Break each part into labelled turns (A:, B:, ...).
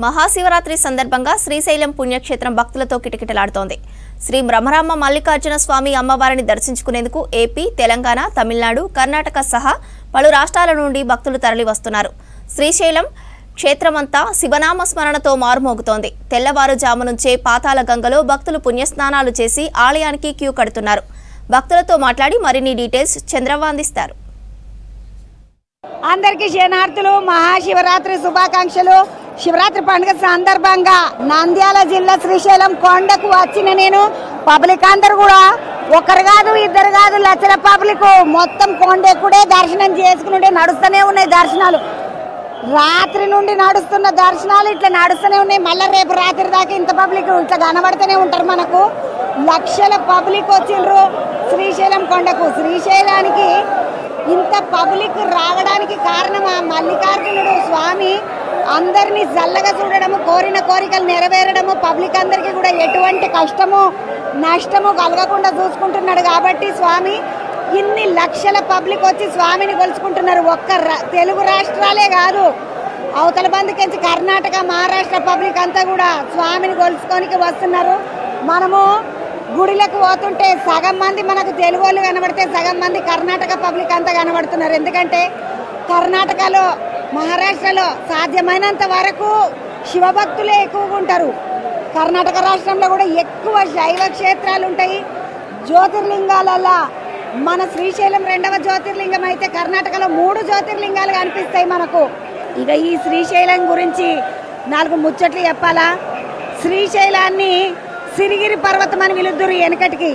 A: మహాశివరాత్రి సందర్భంగా శ్రీశైలం పుణ్యక్షేత్రం భక్తులతో కిటకిటలాడుతోంది. శ్రీ బ్రహ్మరామ మల్లికార్జున స్వామి అమ్మవారిని దర్శించుకునేందుకు ఏపీ, తెలంగాణ, తమిళనాడు, కర్ణాటక సహా పలు రాష్ట్రాల నుండి భక్తులు తరలివస్తున్నారు. శ్రీశైలం క్షేత్రమంతా శివనామ స్మరణతో మారుమోగుతోంది. తెల్లవారుజాము నుంచే పాతాళ గంగలో భక్తులు పుణ్యస్నానాలు చేసి ఆలయానికి క్యూ కడుతున్నారు. భక్తులతో మాట్లాడి మరిన్ని డీటెయిల్స్ చంద్రవ్వ అందిస్తారు.
B: అందరికీ శరణార్థులు, మహాశివరాత్రి శుభాకాంక్షలు. శివరాత్రి పండుగ సందర్భంగా నంద్యాల జిల్లా శ్రీశైలం కొండకు వచ్చిన నేను పబ్లిక్ అందరు కూడా ఒకరు కాదు ఇద్దరు కాదు లక్షల పబ్లిక్ మొత్తం కొండెక్కుడే దర్శనం చేసుకుని నడుస్తూనే ఉన్నాయి. దర్శనాలు రాత్రి నుండి నడుస్తున్న దర్శనాలు ఇట్లా నడుస్తూనే ఉన్నాయి. మళ్ళీ రేపు రాత్రి దాకా ఇంత పబ్లిక్ ఇట్లా కనబడుతూనే ఉంటారు. మనకు లక్షల పబ్లిక్ వచ్చిండ్రు శ్రీశైలం కొండకు. శ్రీశైలానికి ఇంత పబ్లిక్ రావడానికి కారణం ఆ మల్లికార్జునుడు స్వామి అందరినీ చల్లగా చూడడము, కోరిన కోరికలు నెరవేరడము, పబ్లిక్ అందరికీ కూడా ఎటువంటి కష్టము నష్టము కలగకుండా చూసుకుంటున్నాడు. కాబట్టి స్వామి ఇన్ని లక్షల పబ్లిక్ వచ్చి స్వామిని కొలుచుకుంటున్నారు. ఒక్క తెలుగు రాష్ట్రాలే కాదు, అవతల బంధుకెంచి కర్ణాటక, మహారాష్ట్ర పబ్లిక్ అంతా కూడా స్వామిని కొలుచుకోనికి వస్తున్నారు. మనము గుడిలకు పోతుంటే సగం మంది మనకు తెలుగు వాళ్ళు కనబడితే సగం మంది కర్ణాటక పబ్లిక్ అంతా కనబడుతున్నారు. ఎందుకంటే కర్ణాటకలో, మహారాష్ట్రలో సాధ్యమైనంత వరకు శివభక్తులే ఎక్కువగా ఉంటారు. కర్ణాటక రాష్ట్రంలో కూడా ఎక్కువ శైవ క్షేత్రాలు ఉంటాయి. జ్యోతిర్లింగాలలో మన శ్రీశైలం 2వ జ్యోతిర్లింగం అయితే కర్ణాటకలో 3 జ్యోతిర్లింగాలు కనిపిస్తాయి మనకు. ఇక ఈ శ్రీశైలం గురించి 4 ముచ్చట్లు చెప్పాలా. శ్రీశైలాన్ని సిరిగిరి పర్వతం అని పిలుద్దురు వెనకటికి,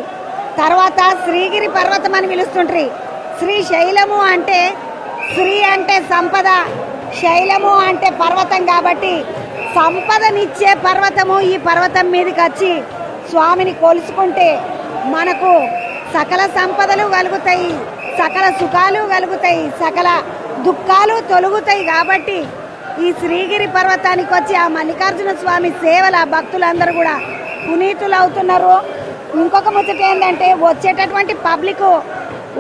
B: తర్వాత శ్రీగిరి పర్వతం అని పిలుస్తుంటారు. శ్రీశైలము అంటే శ్రీ అంటే సంపద, శైలము అంటే పర్వతం. కాబట్టి సంపదనిచ్చే పర్వతము. ఈ పర్వతం మీదకి వచ్చి స్వామిని కొలుసుకుంటే మనకు సకల సంపదలు కలుగుతాయి, సకల సుఖాలు కలుగుతాయి, సకల దుఃఖాలు తొలగుతాయి. కాబట్టి ఈ శ్రీగిరి పర్వతానికి వచ్చి ఆ మల్లికార్జున స్వామి సేవల భక్తులందరూ కూడా పునీతులు అవుతున్నారు. ఇంకొక ముచ్చట ఏంటంటే వచ్చేటటువంటి పబ్లిక్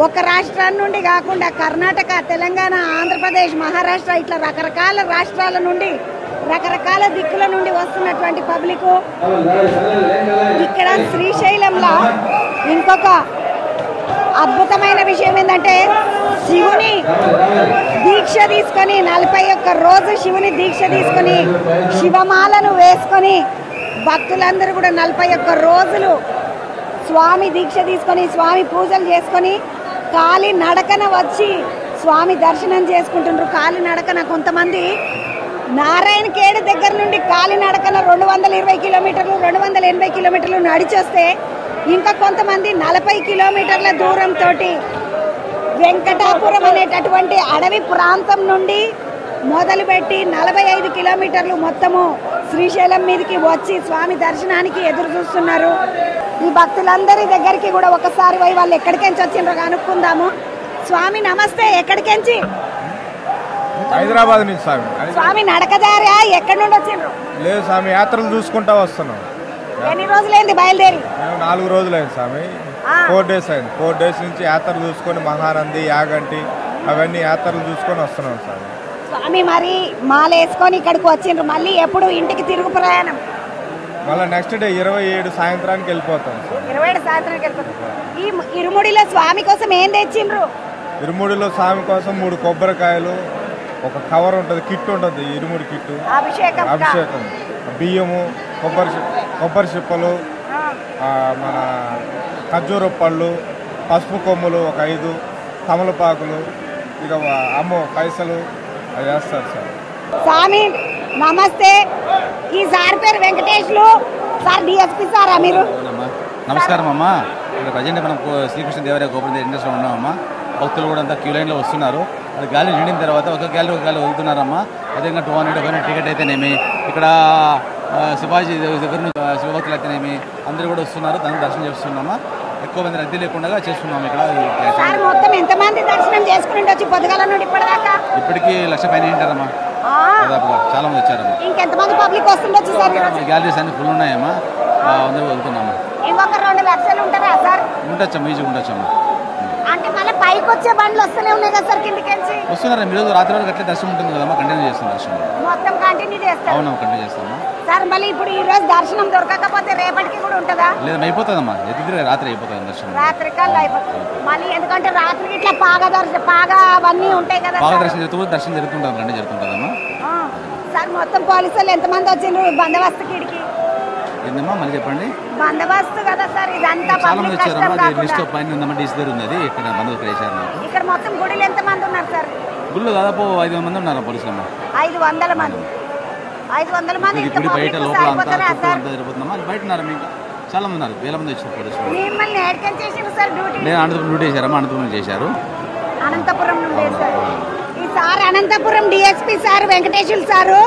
B: ఒక రాష్ట్రం నుండి కాకుండా కర్ణాటక, తెలంగాణ, ఆంధ్రప్రదేశ్, మహారాష్ట్ర ఇట్లా రకరకాల రాష్ట్రాల నుండి రకరకాల దిక్కుల నుండి వస్తున్నటువంటి పబ్లిక్. ఇక్కడ శ్రీశైలంలో ఇంకొక అద్భుతమైన విషయం ఏంటంటే శివుని దీక్ష తీసుకొని 41 రోజు శివుని దీక్ష తీసుకొని శివమాలను వేసుకొని భక్తులందరూ కూడా 41 రోజులు స్వామి దీక్ష తీసుకొని స్వామి పూజలు చేసుకొని కాలి నడకన వచ్చి స్వామి దర్శనం చేసుకుంటున్నారు. కాలి నడకన కొంతమంది నారాయణ ఖేడ్ దగ్గర నుండి కాలి నడకన 220 కిలోమీటర్లు 280 కిలోమీటర్లు నడిచొస్తే ఇంకా కొంతమంది 40 కిలోమీటర్ల దూరంతో వెంకటాపురం అనేటటువంటి అడవి ప్రాంతం నుండి మొదలుపెట్టి 45 కిలోమీటర్లు మొత్తము శ్రీశైలం మీదకి వచ్చి స్వామి దర్శనానికి ఎదురు చూస్తున్నారు. ఈ భక్తులందరి దగ్గరికి కూడా ఒకసారి పోయి వాళ్ళు ఎక్కడికెంచి వచ్చిండ్రో కనుక్కుందాము. స్వామి నమస్తే, ఎక్కడికెంచి?
C: హైదరాబాద్ నుంచి స్వామి.
B: స్వామి నడకదారా? ఎక్కడి నుండి వచ్చిండ్రు?
C: లేదు స్వామి, యాత్రలు చూసుకుంటా వస్తున్నాం.
B: ఎన్ని రోజులైంది బయలుదేరి?
C: 4 రోజులైంది స్వామి. 4 డేస్ అయింది. 4 డేస్ నుంచి యాత్రలు చూసుకొని మహానంది, యాగంటి అవన్నీ యాత్రలు చూసుకొని వస్తున్నాం స్వామి.
B: స్వామి మరి మాల వేసుకొని ఇక్కడికి వచ్చిండ్రు. మళ్ళీ ఎప్పుడు ఇంటికి తిరుగు ప్రయాణం?
C: మళ్ళీ నెక్స్ట్ డే 27 సాయంత్రానికి వెళ్ళిపోతాం.
B: 27 సాయంత్రానికి వెళ్ళిపోతాం. ఈ ఇరుముడిలో స్వామి కోసం ఏం తెచ్చిండ్రు?
C: ఇరుముడిలో స్వామి కోసం 3 కొబ్బరికాయలు, ఒక కవర్ ఉంటుంది, కిట్ ఉంటుంది, ఇరుముడి కిట్టు, అభిషేకం, బియ్యము, కొబ్బరి చిప్పలు, మన ఖర్జూర పళ్ళు, పసుపు కొమ్ములు ఒక 5, తమలపాకులు, ఇక అమ్మో పైసలు అది వేస్తారు సార్.
B: స్వామి నమస్తే. ఈ సార్ పేరు వెంకటేష్లు సార్, డిఎస్పీ సారా మీరు?
D: నమస్కారం అమ్మా. ఇక్కడ ప్రజెంట్ మనం శ్రీకృష్ణ దేవరాయ గోపురం ఇండస్ట్రీలో ఉన్నామమ్మా. భక్తులు కూడా అంతా క్యూ లైన్లో వస్తున్నారు. అది గాలి నిండిన తర్వాత ఒక గాలి వదులుతున్నారమ్మా. అదేవిధంగా 200 టికెట్ అయితేనేమి, ఇక్కడ శివాజీ దగ్గర నుంచి శివభక్తులు అయితేనేమి అందరూ కూడా వస్తున్నారు. దాన్ని దర్శనం చేస్తున్నామా. ఎక్కువ మంది రద్దీ లేకుండా చేస్తున్నాము. ఇక్కడ
B: మొత్తం ఎంతమంది దర్శనం చేసుకుని వచ్చి పొద్దుగాల నుండి ఇప్పటిదాకా?
D: ఇప్పటికీ 1,00,000 పైన ఉంటారమ్మా. దాదాపుగా చాలా మంది వచ్చారమ్మా.
B: ఇంకెంతమంది పబ్లిక్ వస్తుండొచ్చు సార్?
D: గ్యాలరీస్ అన్ని ఫుల్ ఉన్నాయమ్మా. అందరూ వెళ్తున్నాము.
B: ఇంకొక 2 లక్షలు ఉంటారా సార్?
D: ఉండొచ్చమ్మా, ఈజీగా ఉండొచ్చమ్మా.
B: అంటే మళ్ళీ పైకి వచ్చే బండ్లు వస్తూనే ఉన్నాయి కదా సార్ కిందికి
D: వస్తున్నారు. ఈరోజు రాత్రి వరకు అట్లే దర్శనం ఉంటుంది కదమ్మా, కంటిన్యూ చేస్తాం దర్శనం.
B: మొత్తం కంటిన్యూ చేస్తారు?
D: అవును, కంటిన్యూ చేస్తాము
B: సార్. మళ్ళీ ఇప్పుడు ఈ రోజు దర్శనం దొరకకపోతే రేపటికి కూడా ఉంటుందా?
D: లేదు, అయిపోతుందమ్మా, ఎదురు రాత్రి అయిపోతుంది దర్శనం.
B: రాత్రి కల్లా అయిపోతుంది మళ్ళీ, ఎందుకంటే రాత్రికి ఇట్లా పాగా అవన్నీ ఉంటాయి కదా.
D: బాగా దర్శనం జరుగుతుంటుంది, కంటిన్యూ జరుగుతుంటుందమ్మా.
B: సార్ మొత్తం పోలీసులు ఎంతమంది వచ్చిండ్రు బందోబస్తుకి? ఇడికి
D: ఏందమ్మా మళ్ళీ చెప్పండి.
B: బందోబస్తు కదా సార్, ఇదంతా
D: చాలా మంది వచ్చారమ్మా. లిస్ట్ పైన ఉందమ్మా, డీసీ దగ్గర ఉంది. ఇక్కడ బందోబస్తు వేశారు.
B: ఇక్కడ మొత్తం గుడిలో ఎంతమంది ఉన్నారు సార్?
D: గుళ్ళు దాదాపు 500 మంది ఉన్నారు పోలీసులమ్మా.
B: 500 మంది. 500 మంది
D: గుడి బయట లోపల అంతా జరుగుతుందమ్మా. బయట ఉన్నారు మీకు చాలా మంది ఉన్నారు, వేల మంది వచ్చారు పోలీసులు.
B: మిమ్మల్ని ఎక్కడికి చేసారు సార్ డ్యూటీ?
D: నేను అనంతపురం డ్యూటీ చేశారమ్మా, అనంతపురం చేశారు.
B: అనంతపురం నుండి వేశారు. ఈ sir Anantapuram DSP sir Venkateswara sir.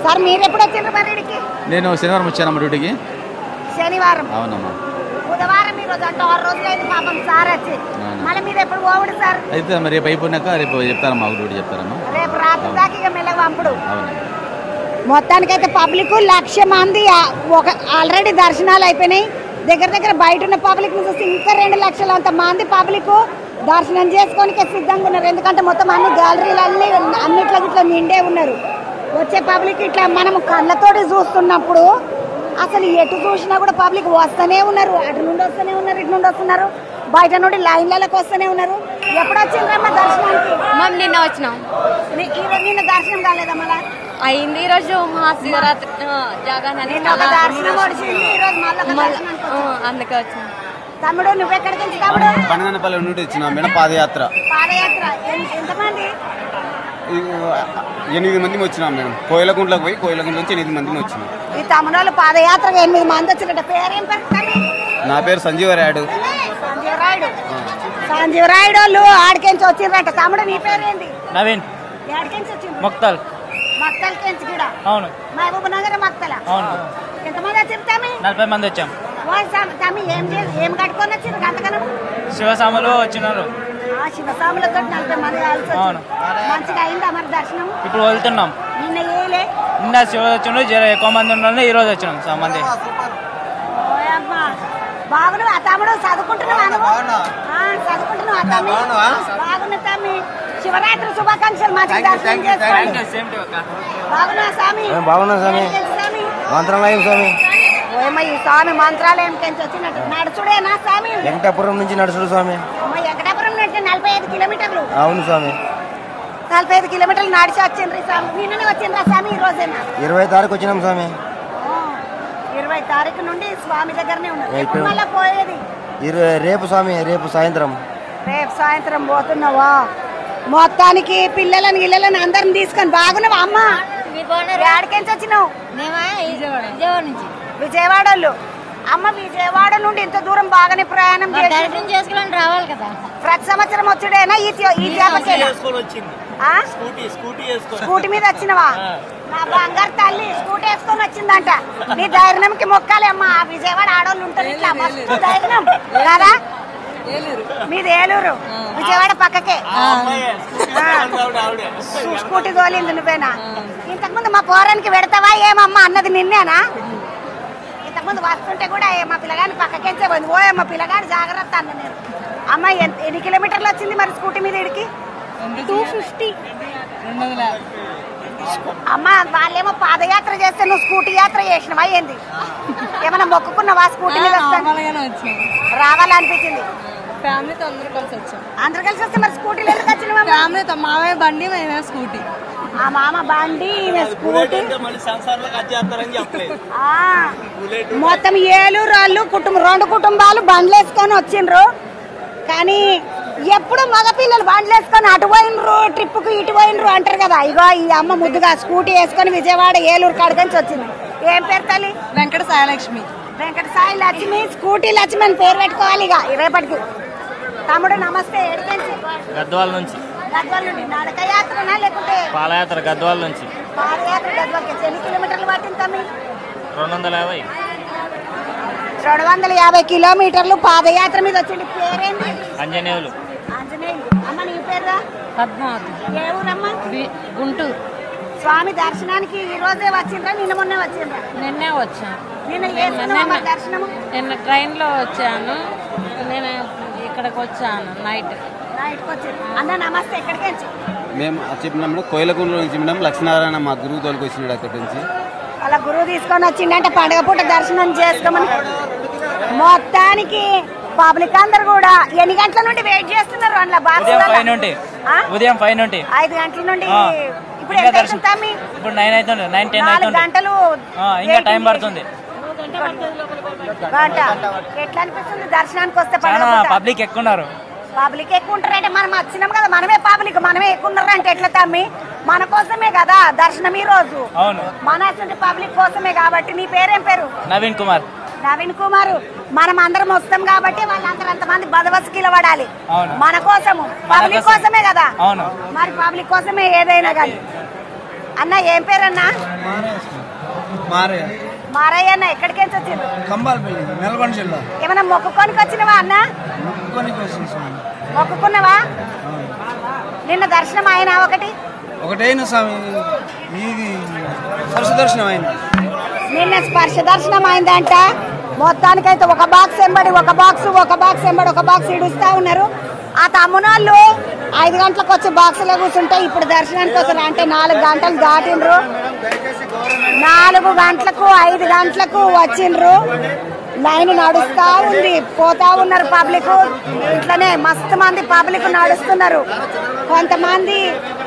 B: Sir మీరు ఎప్పుడు వచ్చిండ్రు మరి ఇడికి?
D: నేను శనివారం వచ్చానమ్మా డ్యూటీకి.
B: శనివారం?
D: అవునమ్మా.
B: బుధవారం ఈ రోజు అంటే 6 రోజులు అయింది పాపం సార్ వచ్చి. మళ్ళీ మీరు ఎప్పుడు పోవడు సార్?
D: అయితే మరి రేపు అయిపోయినాక రేపు చెప్తారమ్మా, డ్యూటీ చెప్తారమ్మా.
B: రేపు రాత్రి దాకా ఇక మెల్లగా పంపుడు.
D: అవును.
B: మొత్తానికైతే పబ్లిక్ 1,00,000 మంది ఆల్రెడీ దర్శనాలు అయిపోయినాయి. దగ్గర బయట ఉన్న పబ్లిక్ చూసి ఇంకా 2 లక్షల అంత మంది పబ్లిక్ దర్శనం చేసుకోనికి సిద్ధంగా ఉన్నారు. ఎందుకంటే మొత్తం అన్ని గ్యాలరీలు అన్నిట్లో ఇట్లా నిండే ఉన్నారు. వచ్చే పబ్లిక్ ఇట్లా మనం కళ్ళతోటి చూస్తున్నప్పుడు అసలు ఎటు చూసినా కూడా పబ్లిక్ వస్తూనే ఉన్నారు. అటు నుండి వస్తూనే ఉన్నారు, ఇటు నుండి వస్తున్నారు, బయట నుండి లైన్లకు వస్తూనే ఉన్నారు. ఎప్పుడు వచ్చిండ్రమ్మా దర్శనానికి?
E: మేము నిన్న వచ్చినాం.
B: నిన్న దర్శనం కాలేదా? మళ్ళా
E: అయింది. ఈరోజు మహాశివరాత్రి
B: దర్శనం వచ్చింది, ఈరోజు మళ్ళీ
E: అందుకే వచ్చినాం.
B: తమ్ముడు నువ్వెక్కడికి వచ్చి? తమ్ముడు
F: బండనపల్లి నుండి వచ్చినా మేడం. పాదయాత్ర
B: ఎంతమంది?
F: 8 మంది వచ్చినాం మేడం. కోయిలగుంట్లోకి పోయి కోయిలగుంట నుంచి 8 మంది వచ్చినాం.
B: ఈ తమ్ముడు పాదయాత్రకు 8 మంది వచ్చినట్టు. పేరేం పేరు?
F: నా పేరు సంజీవరాయుడు.
B: సంజీవరాయుడు వాళ్ళు ఆడికెంచి వచ్చిండ్రట. తమ్ముడు నీ పేరేంది?
G: నవీన్.
B: ఆడికెంచి వచ్చింది?
G: మొక్తల్.
B: మక్తల్కెంచి కూడా?
G: అవును.
B: మహబూబ్ నగర్ మక్తల?
G: అవును.
B: ఎంతమంది వచ్చింది తమ్మి?
G: 40 మంది వచ్చాం.
B: తమ్మి ఏం కట్టుకొని వచ్చిండ్రు గంతకనం?
G: శివసాములు వచ్చినారు.
B: శివసాములతో 40 మంది కలిసి
G: అవును.
B: మంచిగా అయిందా మరి దర్శనం?
G: ఇప్పుడు వెళ్తున్నాం.
B: నిన్న ఏలే?
G: నిన్న శివ వచ్చిండ్రు, ఎక్కువ మంది ఉన్నారు. ఈ రోజు వచ్చినాం చాలా మంది.
B: బాగున్నావా తమ్ముడు? చదువుకుంటున్నావా? చదువుకుంటున్నావా తమ్మి? బాగున్నా తమ్మి. శివరాత్రి శుభాకాంక్షలు. మంచి దర్శనం చేసుకోండి. బాగున్నా స్వామి?
F: బాగున్నా స్వామి. మంత్రాలయం స్వామి.
B: ఈ స్వామి మంత్రాలయం నుంచి వచ్చినట్టు నడుచుడేనా స్వామి?
F: వెంకటాపురం నుంచి నడుచుడు స్వామి.
B: వెంకటాపురం నుంచి 45 కిలోమీటర్లు.
F: అవును స్వామి.
B: 45 కిలోమీటర్లు నడిచి వచ్చిండ్రు స్వామి. నిన్ననే వచ్చిండ్రా స్వామి? ఈ రోజేనా?
F: 20 తారీఖు వచ్చినాం స్వామి.
B: 20 తారీఖు నుండి స్వామి దగ్గరనే ఉన్నారు. ఎప్పుడు మళ్ళా పోయేది?
F: రేపు స్వామి, రేపు సాయంత్రం.
B: రేపు సాయంత్రం పోతున్నావా? మొత్తానికి పిల్లలను అందరిని తీసుకొని బాగున్నావా అమ్మ? ఎక్కడికి వచ్చినావు? విజయవాడ వాళ్ళు. అమ్మ విజయవాడ నుండి ఇంత దూరం బాగానే ప్రయాణం
E: చేసుకుని రావాలి కదా.
B: ప్రతి సంవత్సరం వచ్చుడేనా? స్కూటీ మీద వచ్చినవా? నా బంగారు తల్లి స్కూటీ వేసుకొని వచ్చిందంట. నీ ధైర్యంకి మొక్కాలి అమ్మ. ఆ విజయవాడ ఆడోళ్ళు ఉంటారు ఇట్లా మస్తు ధైర్యం కదా. మీది ఏలూరు, విజయవాడ పక్కకే. స్కూటీ తోలింది నువ్వేనా? ఇంతకుముందు మా పోరానికి పెడతావా ఏమమ్మా అన్నది నిన్నేనా? ఇంతకుముందు వస్తుంటే కూడా మా పిల్లగాని పక్కకెంచే పోయింది. ఓ మా పిల్లగాని జాగ్రత్త అన్న నేను. అమ్మ ఎన్ని కిలోమీటర్లు వచ్చింది మరి స్కూటీ మీద ఇడికి? 250. అమ్మ వాళ్ళేమో పాదయాత్ర చేస్తే నువ్వు స్కూటీ యాత్ర చేసినవా ఏంది? ఏమన్నా మొక్కుకున్నావా స్కూటీ మీద? రావాలనిపించింది.
E: ఫ్యామిలీతో అందరూ కలిసి వచ్చాం.
B: అందరు కలిసి వస్తే మరి స్కూటీలో ఎందుకు వచ్చిన?
E: ఫ్యామిలీతో మామయ్య బండి, మేమే స్కూటీ.
B: ఆ మామ బండి, స్కూటీ. మొత్తం ఏలూరు వాళ్ళు 2 కుటుంబాలు బండ్లు వేసుకొని వచ్చిండ్రు. కానీ ఎప్పుడు మగపిల్లలు బండ్లు వేసుకొని అటు పోయినరు, ట్రిప్కు ఇటు పోయినరు అంటారు కదా. ఇగో ఈ అమ్మ ముద్దుగా స్కూటీ వేసుకొని విజయవాడ ఏలూరు కాడికి వచ్చింది. ఏం పేరు తల్లి?
E: వెంకట సాయిలక్ష్మి.
B: వెంకట సాయి లక్ష్మి. స్కూటీ లక్ష్మి అని పేరు పెట్టుకోవాలి ఇక రేపటికి. తమ్ముడు నమస్తే.
G: గద్వాల నుంచి.
B: గద్వాల నుండి నడక యాత్రనా లేకుంటే
G: పాదయాత్ర? గద్వాల నుంచి.
B: పాదయాత్ర గద్వాలకి ఎన్ని కిలోమీటర్లు పట్టింది తమ్మి?
G: 250.
B: 250 కిలోమీటర్లు పాదయాత్ర మీద వచ్చింది. పేరేంటి?
G: అంజనేయులు.
B: ఆంజనేయులు. అమ్మ నీ పేరురా?
E: పద్మావతి.
B: ఏ ఊరమ్మా?
E: గుంటూరు.
B: స్వామి దర్శనానికి ఈ రోజే వచ్చిండ్రా నిన్న మొన్న వచ్చిండ్రా?
E: నిన్నే వచ్చాను.
B: నిన్న దర్శనము?
E: నిన్న ట్రైన్లో వచ్చాను. నేను ఇక్కడికి వచ్చాను నైట్.
B: అన్న నమస్తే. ఎక్కడికి
F: మేము చెప్పినప్పుడు కోయిలకుంట్ల నుంచి మేడం లక్ష్మీనారాయణ మా గురువు తోలికి వచ్చినాడు అక్కడి నుంచి.
B: అలా గురువు తీసుకొని వచ్చిందంటే పండుగ పూట దర్శనం చేసుకోమని. మొత్తానికి పబ్లిక్ అందరు కూడా ఎన్ని గంటల నుండి వెయిట్ చేస్తున్నారు? అందులో
G: ఉదయం 5 నుండి
B: 5 గంటల నుండి. ఇప్పుడు
G: ఇప్పుడు 9 అవుతుంది, 9, 10 అవుతుంది.
B: గంటలు
G: ఇంకా టైం పడుతుంది.
B: ఎట్లా అనిపిస్తుంది దర్శనానికి వస్తే?
G: పబ్లిక్ ఎక్కువ ఉన్నారు.
B: పబ్లిక్ ఎక్కువ ఉంటారంటే మనం వచ్చినాం కదా, మనమే పబ్లిక్, మనమే ఎక్కువ ఉన్నారంటే ఎట్లా తమ్మి? మన కోసమే కదా దర్శనం ఈ రోజు.
G: అవును,
B: మన పబ్లిక్ కోసమే కాబట్టి. నీ పేరేం పేరు?
G: నవీన్ కుమార్.
B: నవీన్ కుమార్. మనం అందరం వస్తాం కాబట్టి వాళ్ళందరూ అంతమంది బదవస్కీల పడాలి మన కోసము, పబ్లిక్ కోసమే కదా.
G: అవును,
B: మరి పబ్లిక్ కోసమే ఏదైనా కానీ. అన్న ఏం పేరన్నా? మారయ్య అన్న. ఎక్కడికి వచ్చిండ్రు?
H: నల్గొండ జిల్లా.
B: ఏమన్నా మొక్కుకోనికి వచ్చినవా అన్న? మొక్కుకున్నావా? నిన్న దర్శనం అయినా?
H: ఒకటైన స్వామి ఇది స్పర్శ దర్శనం అయింది.
B: నిన్న స్పర్శ దర్శనం అయిందంట. మొత్తానికైతే ఒక బాక్స్ ఎంబడి ఒక బాక్స్ ఇడుస్తా ఉన్నారు. ఆ తమ్మునాళ్ళు 5 గంటలకు వచ్చి బాక్సులో కూర్చుంటే ఇప్పుడు దర్శనానికి వస్తారు అంటే 4 గంటలు దాటిండ్రు. 4 గంటలకు 5 గంటలకు వచ్చిండ్రు. లైన్ నడుస్తా ఉంది, పోతా ఉన్నారు పబ్లిక్. ఇట్లనే మస్తు మంది పబ్లిక్ నడుస్తున్నారు. కొంతమంది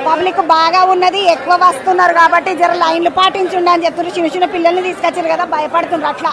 B: పబ్లిక్ బాగా ఉన్నది, ఎక్కువ వస్తున్నారు కాబట్టి జర లైన్లు పాటించుండి అని చెప్తున్నారు. చిన్న చిన్న పిల్లల్ని తీసుకొచ్చారు కదా, భయపడుతున్నారు అట్లా.